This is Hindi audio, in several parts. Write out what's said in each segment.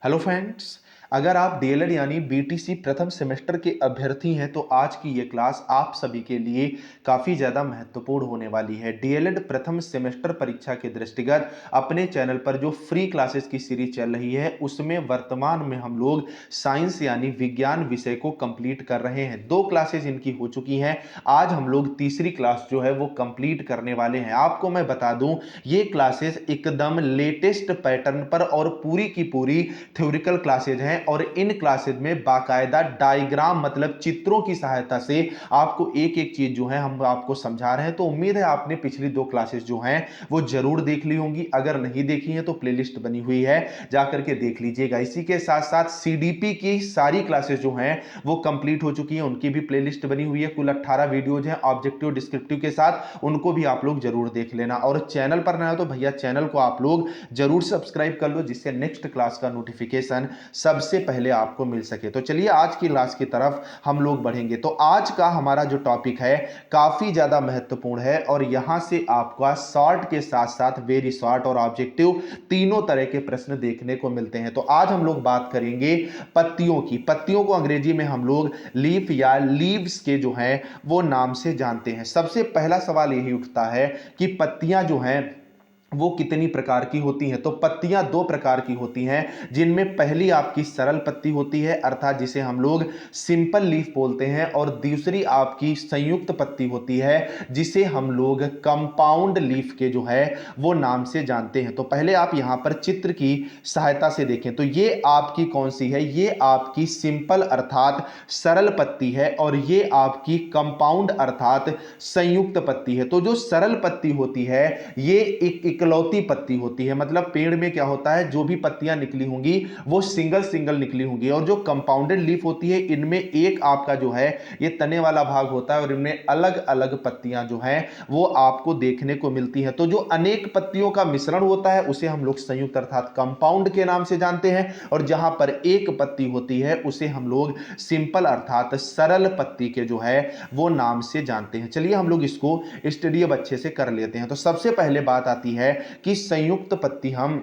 हेलो फ्रेंड्स, अगर आप डीएलएड यानी बीटीसी प्रथम सेमेस्टर के अभ्यर्थी हैं तो आज की ये क्लास आप सभी के लिए काफ़ी ज़्यादा महत्वपूर्ण होने वाली है। डीएलएड प्रथम सेमेस्टर परीक्षा के दृष्टिगत अपने चैनल पर जो फ्री क्लासेस की सीरीज चल रही है उसमें वर्तमान में हम लोग साइंस यानी विज्ञान विषय को कंप्लीट कर रहे हैं। 2 क्लासेस इनकी हो चुकी हैं। आज हम लोग तीसरी क्लास जो है वो कंप्लीट करने वाले हैं। आपको मैं बता दूं, ये क्लासेस एकदम लेटेस्ट पैटर्न पर और पूरी की पूरी थ्योरिकल क्लासेज हैं और इन क्लासेज में बाकायदा डायग्राम मतलब चित्रों की सहायता से आपको एक एक चीज जो है हम आपको समझा रहे हैं। तो उम्मीद है आपने पिछली 2 क्लासेज जो हैं वो जरूर देख ली होंगी। अगर नहीं देखी है तो प्लेलिस्ट बनी हुई है, जाकर के देख लीजिएगा। इसी के साथ साथ सीडीपी की सारी क्लासेज जो हैं वो कंप्लीट हो चुकी हैं, उनकी भी प्लेलिस्ट बनी हुई है। कुल 18 वीडियोज हैं ऑब्जेक्टिव डिस्क्रिप्टिव के साथ, उनको भी आप लोग जरूर देख लेना। और चैनल पर नया हो तो भैया चैनल को आप लोग जरूर सब्सक्राइब कर लो, जिससे नेक्स्ट क्लास का नोटिफिकेशन सबसे पहले आपको मिल सके। तो चलिए आज की क्लास की तरफ हम लोग बढ़ेंगे। तो आज का हमारा जो टॉपिक है काफी ज्यादा महत्वपूर्ण है और यहां से आपका शॉर्ट के साथ साथ वेरी शॉर्ट और ऑब्जेक्टिव तीनों तरह के प्रश्न देखने को मिलते हैं। तो आज हम लोग बात करेंगे पत्तियों की। पत्तियों को अंग्रेजी में हम लोग लीफ या लीव्स के जो हैं वो नाम से जानते हैं। सबसे पहला सवाल यही उठता है कि पत्तियां जो हैं वो कितनी प्रकार की होती हैं। तो पत्तियां 2 प्रकार की होती हैं, जिनमें पहली आपकी सरल पत्ती होती है अर्थात जिसे हम लोग सिंपल लीफ बोलते हैं, और दूसरी आपकी संयुक्त पत्ती होती है जिसे हम लोग कंपाउंड लीफ के जो है वो नाम से जानते हैं। तो पहले आप यहां पर चित्र की सहायता से देखें तो ये आपकी कौन सी है, ये आपकी सिंपल अर्थात सरल पत्ती है और ये आपकी कंपाउंड अर्थात संयुक्त पत्ती है। तो जो सरल पत्ती होती है ये एक इकलौती पत्ती होती है, मतलब पेड़ में क्या होता है जो भी पत्तियां निकली होंगी वो सिंगल सिंगल निकली होंगी। और जो कंपाउंडेड लीफ होती है इनमें एक आपका जो है ये तने वाला भाग होता है और इनमें अलग अलग पत्तियां जो हैं वो आपको देखने को मिलती हैं। तो जो अनेक पत्तियों का मिश्रण होता है उसे हम लोग संयुक्त अर्थात कंपाउंड के नाम से जानते हैं, और जहां पर एक पत्ती होती है उसे हम लोग सिंपल अर्थात सरल पत्ती के जो है वो नाम से जानते हैं। चलिए हम लोग इसको स्टडी अब अच्छे से कर लेते हैं। तो सबसे पहले बात आती है कि संयुक्त पत्ती हम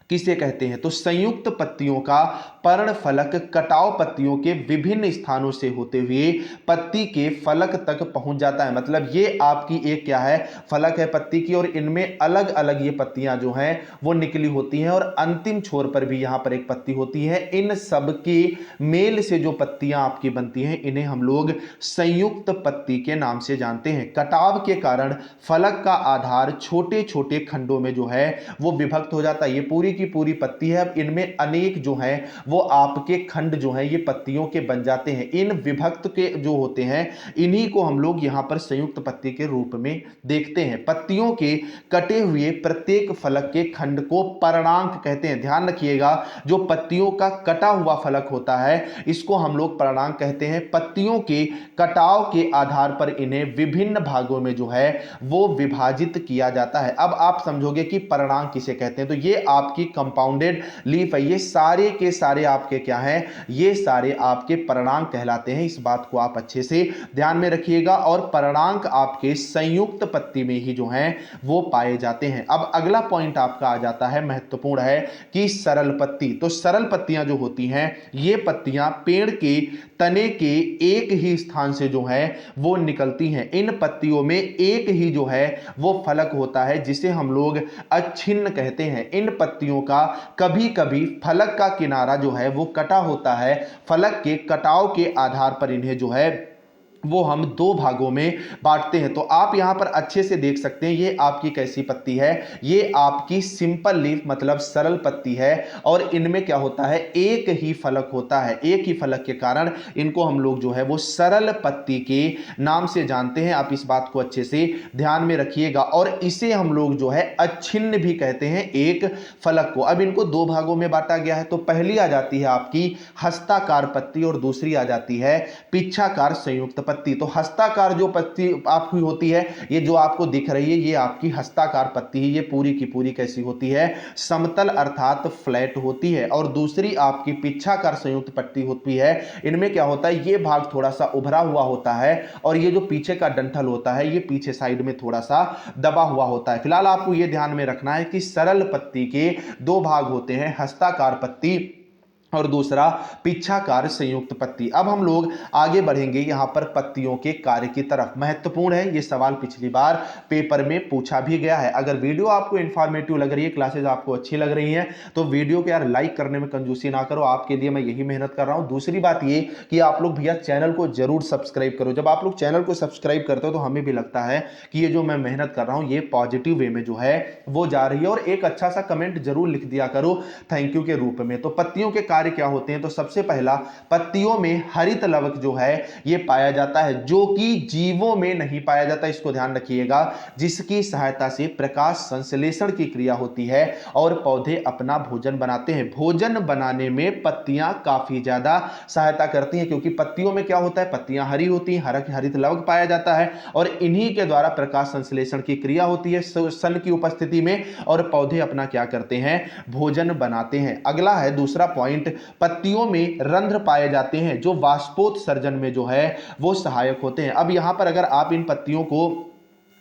किसे कहते हैं। तो संयुक्त पत्तियों का पर्णफलक कटाव पत्तियों के विभिन्न स्थानों से होते हुए पत्ती के फलक तक पहुंच जाता है। मतलब ये आपकी एक क्या है, फलक है पत्ती की, और इनमें अलग अलग ये पत्तियां जो हैं वो निकली होती हैं और अंतिम छोर पर भी यहां पर एक पत्ती होती है। इन सब के मेल से जो पत्तियां आपकी बनती हैं इन्हें हम लोग संयुक्त पत्ती के नाम से जानते हैं। कटाव के कारण फलक का आधार छोटे छोटे खंडों में जो है वो विभक्त हो जाता है। ये पूरी की पूरी पत्ती है, अब इनमें अनेक जो है वो आपके खंड जो है ये पत्तियों के बन जाते हैं। इन विभक्त के जो होते हैं इन्हीं को हम लोग यहां पर संयुक्त पत्ती के रूप में देखते हैं। पत्तियों के कटे हुए प्रत्येक फलक के खंड को पर्णांक कहते हैं। ध्यान रखिएगा, जो पत्तियों का कटा हुआ फलक होता है इसको हम लोग पर्णांक कहते हैं। पत्तियों के कटाव के आधार पर इन्हें विभिन्न भागों में जो है वो विभाजित किया जाता है। अब आप समझोगे कि पर्णांक किसे कहते हैं। तो ये आपकी कंपाउंडेड लीफ है, ये सारे के सारे आपके क्या हैं, ये सारे आपके पर्णांक कहलाते हैं। इस बात को आप अच्छे से ध्यान में रखिएगा। और पर्णांक आपके संयुक्त पत्ती में ही जो हैं वो पाए जाते हैं। अब अगला पॉइंट आपका आ जाता है, महत्वपूर्ण है, कि सरल पत्ती। तो सरल पत्तियां जो होती हैं ये पत्तियां पेड़ के तने के एक ही स्थान से जो है वो निकलती हैं। इन पत्तियों में एक ही जो है वो फलक होता है जिसे हम लोग अच्छिन्न कहते हैं। इन पत्तियों का कभी कभी फलक का किनारा जो है वो कटा होता है। फलक के कटाव के आधार पर इन्हें जो है वो हम 2 भागों में बांटते हैं। तो आप यहां पर अच्छे से देख सकते हैं ये आपकी कैसी पत्ती है, ये आपकी सिंपल लीफ मतलब सरल पत्ती है। और इनमें क्या होता है, एक ही फलक होता है। एक ही फलक के कारण इनको हम लोग जो है वो सरल पत्ती के नाम से जानते हैं। आप इस बात को अच्छे से ध्यान में रखिएगा। और इसे हम लोग जो है अच्छिन्न भी कहते हैं एक फलक को। अब इनको 2 भागों में बांटा गया है। तो पहली आ जाती है आपकी हस्ताकार पत्ती और दूसरी आ जाती है पिच्छाकार संयुक्त पत्ती। तो हस्ताकार जो पत्ती आपकी होती है, ये जो आपको दिख रही है ये आपकी हस्ताकार पत्ती है। ये पूरी की पूरी कैसी होती है, समतल अर्थात फ्लैट होती है। और दूसरी आपकी पिच्छाकार संयुक्त पत्ती होती है, इनमें क्या होता है, ये भाग थोड़ा सा उभरा हुआ होता है और ये जो पीछे का डंठल होता है ये पीछे साइड में थोड़ा सा दबा हुआ होता है। फिलहाल आपको ये ध्यान में रखना है कि सरल पत्ती के 2 भाग होते हैं, हस्ताकार पत्ती और दूसरा पिच्छाकार संयुक्त पत्ती। अब हम लोग आगे बढ़ेंगे यहां पर पत्तियों के कार्य की तरफ। महत्वपूर्ण है, ये सवाल पिछली बार पेपर में पूछा भी गया है। अगर वीडियो आपको इंफॉर्मेटिव लग रही है, क्लासेस आपको अच्छी लग रही हैं, तो वीडियो को यार लाइक करने में कंजूसी ना करो, आपके लिए मैं यही मेहनत कर रहा हूं। दूसरी बात ये कि आप लोग भैया चैनल को जरूर सब्सक्राइब करो। जब आप लोग चैनल को सब्सक्राइब करते हो तो हमें भी लगता है कि ये जो मैं मेहनत कर रहा हूं ये पॉजिटिव वे में जो है वो जा रही है। और एक अच्छा सा कमेंट जरूर लिख दिया करो थैंक यू के रूप में। तो पत्तियों के कार्य क्या होते हैं, तो सबसे पहला, पत्तियों में हरित लवक जो है ये पाया जाता है, जो कि जीवों में नहीं पाया जाता, इसको ध्यान रखिएगा, जिसकी सहायता से प्रकाश संश्लेषण की क्रिया होती है और पौधे अपना भोजन बनाते हैं। भोजन बनाने में पत्तियां काफी ज्यादा सहायता करती हैं, क्योंकि पत्तियों में क्या होता है, पत्तियां हरी होती हैं, हरित लवक पाया जाता है और इन्हीं के द्वारा प्रकाश संश्लेषण की क्रिया होती है सन की उपस्थिति में, और पौधे अपना क्या करते हैं, भोजन बनाते हैं। अगला है दूसरा पॉइंट, पत्तियों में रंध्र पाए जाते हैं जो वाष्पोत्सर्जन में जो है वो सहायक होते हैं। अब यहां पर अगर आप इन पत्तियों को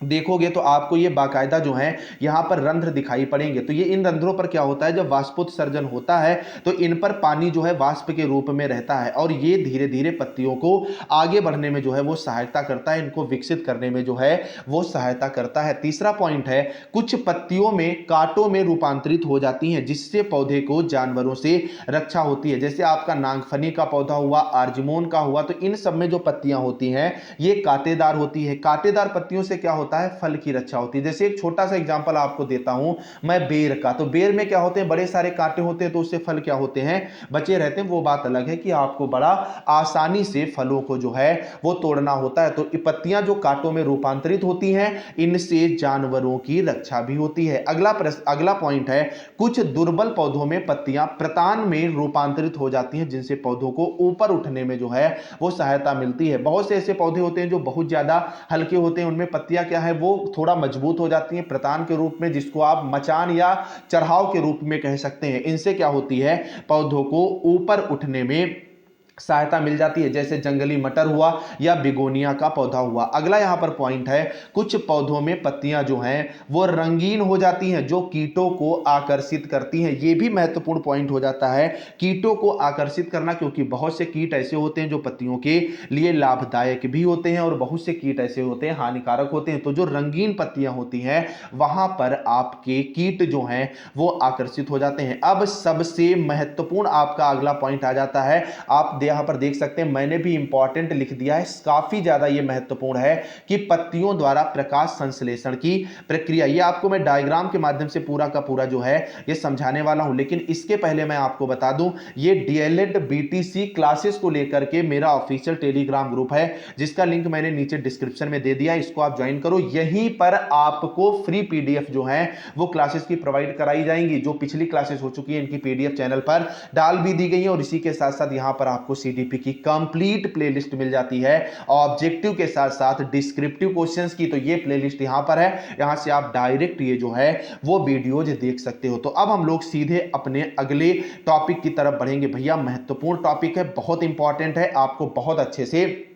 देखोगे तो आपको ये बाकायदा जो है यहां पर रंध्र दिखाई पड़ेंगे। तो ये इन रंध्रों पर क्या होता है, जब वाष्पोत्सर्जन होता है तो इन पर पानी जो है वाष्प के रूप में रहता है और ये धीरे धीरे पत्तियों को आगे बढ़ने में जो है वो सहायता करता है, इनको विकसित करने में जो है वो सहायता करता है। तीसरा पॉइंट है, कुछ पत्तियों में कांटों में रूपांतरित हो जाती हैं, जिससे पौधे को जानवरों से रक्षा होती है। जैसे आपका नागफनी का पौधा हुआ, आर्जमोन का हुआ, तो इन सब में जो पत्तियां होती हैं ये कांटेदार होती है। कांटेदार पत्तियों से क्या होता है, फल की रक्षा होती है। जैसे एक छोटा सा एग्जांपल आपको देता हूं मैं बेर का, तो बेर में क्या होते हैं, बड़े सारे कांटे होते हैं, तो उससे फल क्या होते हैं, बचे रहते हैं। वो बात अलग है कि आपको बड़ा आसानी से फलों को जो है वो तोड़ना होता है। तो पत्तियां जो कांटों में रूपांतरित होती हैं, इनसे जानवरों की रक्षा भी होती है। अगला पॉइंट है, कुछ दुर्बल पौधों में पत्तियां प्रतान में रूपांतरित हो जाती हैं, जिनसे पौधों को ऊपर उठने में जो है वो सहायता मिलती है। बहुत से ऐसे पौधे होते हैं जो बहुत ज्यादा हल्के होते हैं, उनमें पत्तियां क्या है वो थोड़ा मजबूत हो जाती हैं प्रतान के रूप में, जिसको आप मचान या चढ़ाव के रूप में कह सकते हैं। इनसे क्या होती है, पौधों को ऊपर उठने में सहायता मिल जाती है, जैसे जंगली मटर हुआ या बिगोनिया का पौधा हुआ। अगला यहां पर पॉइंट है, कुछ पौधों में पत्तियां जो हैं वो रंगीन हो जाती हैं, जो कीटों को आकर्षित करती हैं। यह भी महत्वपूर्ण पॉइंट हो जाता है, कीटों को आकर्षित करना, क्योंकि बहुत से कीट ऐसे होते हैं जो पत्तियों के लिए लाभदायक भी होते हैं और बहुत से कीट ऐसे होते हैं हानिकारक होते हैं। तो जो रंगीन पत्तियां होती हैं वहां पर आपके कीट जो हैं वो आकर्षित हो जाते हैं। अब सबसे महत्वपूर्ण आपका अगला पॉइंट आ जाता है, आप यहां पर देख सकते हैं मैंने भी इंपॉर्टेंट लिख दिया है, काफी ज्यादा यह महत्वपूर्ण है कि पत्तियों द्वारा प्रकाश संश्लेषण की प्रक्रिया। यह आपको मैं डायग्राम के माध्यम से पूरा का पूरा जो है यह समझाने वाला हूं, लेकिन इसके पहले मैं आपको बता दूं, यह डीएलएड बीटीसी क्लासेस को लेकर के मेरा ऑफिशियल टेलीग्राम ग्रुप है, जिसका लिंक मैंने नीचे डिस्क्रिप्शन में दे दिया, इसको आप ज्वाइन करो। यहीं पर आपको फ्री पीडीएफ जो है वो क्लासेस की प्रोवाइड कराई जाएंगी। जो पिछली क्लासेस हो चुकी है इनकी पीडीएफ चैनल पर डाल भी दी गई है, और इसी के साथ साथ यहां पर आपको सीडीपी की कंप्लीट प्लेलिस्ट मिल जाती है, ऑब्जेक्टिव के साथ साथ डिस्क्रिप्टिव क्वेश्चंस की। तो ये प्लेलिस्ट यहां पर है, यहां से आप डायरेक्ट ये जो है वो वीडियोज देख सकते हो। तो अब हम लोग सीधे अपने अगले टॉपिक की तरफ बढ़ेंगे। भैया महत्वपूर्ण टॉपिक है, बहुत इंपॉर्टेंट है, आपको बहुत अच्छे से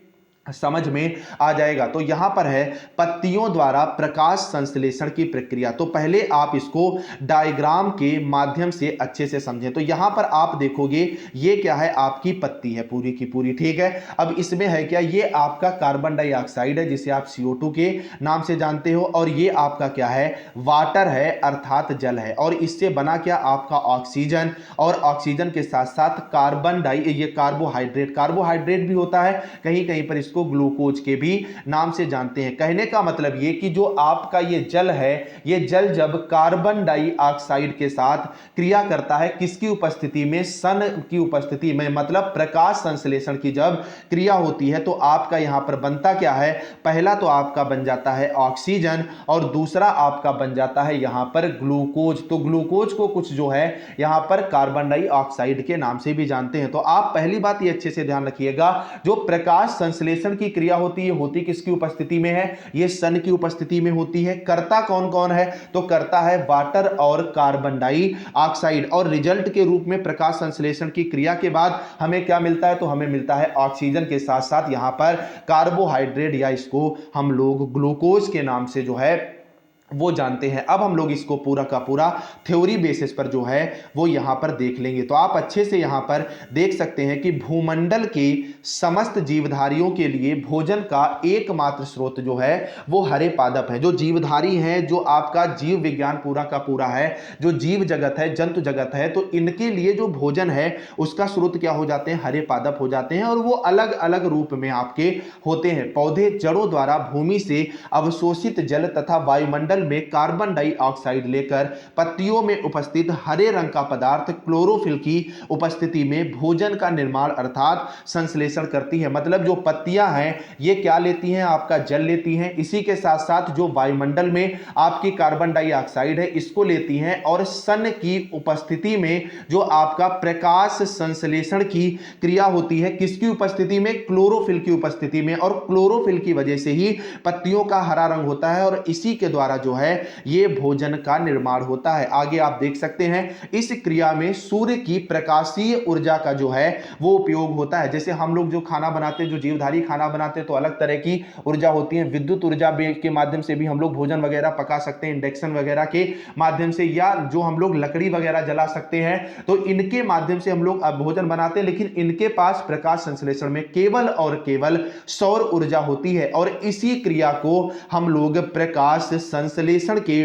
समझ में आ जाएगा। तो यहां पर है पत्तियों द्वारा प्रकाश संश्लेषण की प्रक्रिया। तो पहले आप इसको डायग्राम के माध्यम से अच्छे से समझें। तो यहां पर आप देखोगे ये क्या है, आपकी पत्ती है पूरी की पूरी, ठीक है। अब इसमें है क्या, ये आपका कार्बन डाइऑक्साइड है जिसे आप CO2 के नाम से जानते हो, और ये आपका क्या है, वाटर है अर्थात जल है, और इससे बना क्या, आपका ऑक्सीजन, और ऑक्सीजन के साथ साथ ये कार्बोहाइड्रेट भी होता है, कहीं कहीं पर को ग्लूकोज के भी नाम से जानते हैं। कहने का मतलब ये कि जो आपका ये जल है, ये जल जब कार्बन डाइऑक्साइड के साथ क्रिया करता है, किसकी उपस्थिति में, सन की उपस्थिति में, मतलब प्रकाश संश्लेषण की जब क्रिया होती है, तो आपका यहां पर बनता क्या है, पहला तो आपका बन जाता है ऑक्सीजन, और दूसरा आपका बन जाता है यहां पर ग्लूकोज। तो ग्लूकोज को कुछ जो है यहां पर कार्बन डाइऑक्साइड के नाम से भी जानते हैं। तो आप पहली बात ये अच्छे से ध्यान रखिएगा, जो प्रकाश संश्लेषण की क्रिया होती है, होती किसकी उपस्थिति में है, ये सन की उपस्थिति में होती है। करता कौन कौन है, तो करता है वाटर और कार्बन डाइऑक्साइड, और रिजल्ट के रूप में प्रकाश संश्लेषण की क्रिया के बाद हमें क्या मिलता है, तो हमें मिलता है ऑक्सीजन के साथ साथ यहां पर कार्बोहाइड्रेट, या इसको हम लोग ग्लूकोज के नाम से जो है वो जानते हैं। अब हम लोग इसको पूरा का पूरा थ्योरी बेसिस पर जो है वो यहाँ पर देख लेंगे। तो आप अच्छे से यहाँ पर देख सकते हैं कि भूमंडल के समस्त जीवधारियों के लिए भोजन का एकमात्र स्रोत जो है वो हरे पादप है। जो जीवधारी हैं, जो आपका जीव विज्ञान पूरा का पूरा है, जो जीव जगत है, जंतु जगत है, तो इनके लिए जो भोजन है उसका स्रोत क्या हो जाते हैं? हरे पादप हो जाते हैं। और वो अलग अलग रूप में आपके होते हैं। पौधे जड़ों द्वारा भूमि से अवशोषित जल तथा वायुमंडल में कार्बन डाइऑक्साइड लेकर पत्तियों में उपस्थित हरे रंग का पदार्थ क्लोरोफिल की उपस्थिति में भोजन का निर्माण अर्थात संश्लेषण करती है। मतलब जो पत्तियां हैं ये क्या लेती हैं? आपका जल लेती हैं, इसी के साथ साथ जो वायुमंडल में आपकी कार्बन डाइऑक्साइड है इसको लेती हैं, और सन की उपस्थिति में जो आपका प्रकाश संश्लेषण की क्रिया होती है, किसकी उपस्थिति में? क्लोरोफिल की उपस्थिति में। और क्लोरोफिल की वजह से ही पत्तियों का हरा रंग होता है, और इसी के द्वारा जो है ये भोजन का निर्माण होता है। आगे आप देख सकते हैं इस क्रिया में सूर्य की प्रकाशीय ऊर्जा का जो है वो उपयोग होता है। जैसे हम लोग जो खाना बनाते हैं, जो जीवधारी खाना बनाते हैं, तो अलग तरह की ऊर्जा होती है। विद्युत ऊर्जा के माध्यम से भी हम लोग भोजन वगैरह पका सकते हैं, इंडक्शन वगैरह के माध्यम से, या जो हम लोग लकड़ी वगैरह जला सकते हैं, तो इनके माध्यम से हम लोग भोजन बनाते हैं। लेकिन इनके पास प्रकाश संश्लेषण में केवल और केवल सौर ऊर्जा होती है, और इसी क्रिया को हम लोग प्रकाश संश्लेषण के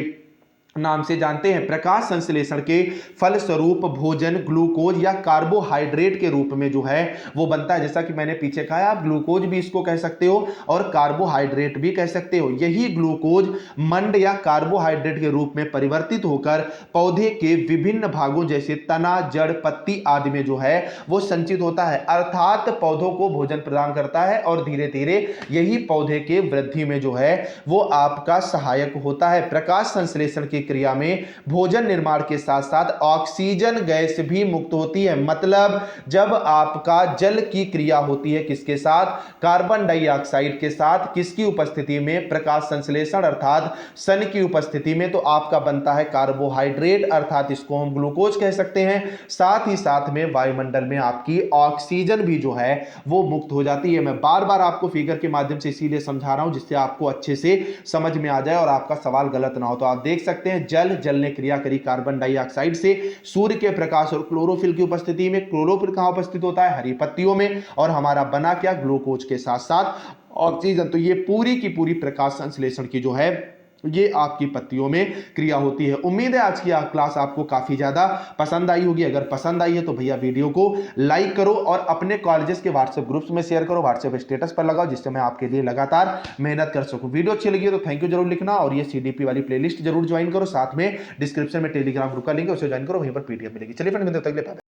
नाम से जानते हैं। प्रकाश संश्लेषण के फलस्वरूप भोजन ग्लूकोज या कार्बोहाइड्रेट के रूप में जो है वो बनता है। जैसा कि मैंने पीछे कहा, आप ग्लूकोज भी इसको कह सकते हो और कार्बोहाइड्रेट भी कह सकते हो। यही ग्लूकोज मंड या कार्बोहाइड्रेट के रूप में परिवर्तित होकर पौधे के विभिन्न भागों जैसे तना, जड़, पत्ती आदि में जो है वो संचित होता है, अर्थात पौधों को भोजन प्रदान करता है, और धीरे धीरे यही पौधे के वृद्धि में जो है वो आपका सहायक होता है। प्रकाश संश्लेषण की क्रिया में भोजन निर्माण के साथ साथ ऑक्सीजन गैस भी मुक्त होती है। मतलब जब आपका जल की क्रिया होती है किसके साथ? कार्बन डाइऑक्साइड के साथ। किसकी उपस्थिति में? प्रकाश संश्लेषण अर्थात सन की उपस्थिति में। तो आपका बनता है कार्बोहाइड्रेट, अर्थात इसको हम ग्लूकोज कह सकते हैं। साथ ही साथ में वायुमंडल में आपकी ऑक्सीजन भी जो है वो मुक्त हो जाती है। मैं बार बार आपको फिगर के माध्यम से इसीलिए समझा रहा हूं जिससे आपको अच्छे से समझ में आ जाए और आपका सवाल गलत ना हो। तो आप देख सकते हैं जल ने क्रिया करी कार्बन डाइऑक्साइड से सूर्य के प्रकाश और क्लोरोफिल की उपस्थिति में। क्लोरोफिल कहां उपस्थित होता है? हरी पत्तियों में। और हमारा बना क्या? ग्लूकोज के साथ साथ ऑक्सीजन। तो ये पूरी की पूरी प्रकाश संश्लेषण की जो है ये आपकी पत्तियों में क्रिया होती है। उम्मीद है आज की क्लास आपको काफी ज्यादा पसंद आई होगी। अगर पसंद आई है तो भैया वीडियो को लाइक करो और अपने कॉलेजेस के व्हाट्सएप ग्रुप्स में शेयर करो, व्हाट्सएप स्टेटस पर लगाओ, जिससे मैं आपके लिए लगातार मेहनत कर सकूं। वीडियो अच्छी लगी है तो थैंक यू जरूर लिखना, और ये सीडीपी वाली प्लेलिस्ट जरूर ज्वाइन करो। साथ में डिस्क्रिप्शन में टेलीग्राम ग्रुप का लिंक है, उसे ज्वाइन करो, वहीं पर पीडीएफ मिलेगी। चलिए फ्रेंड्स,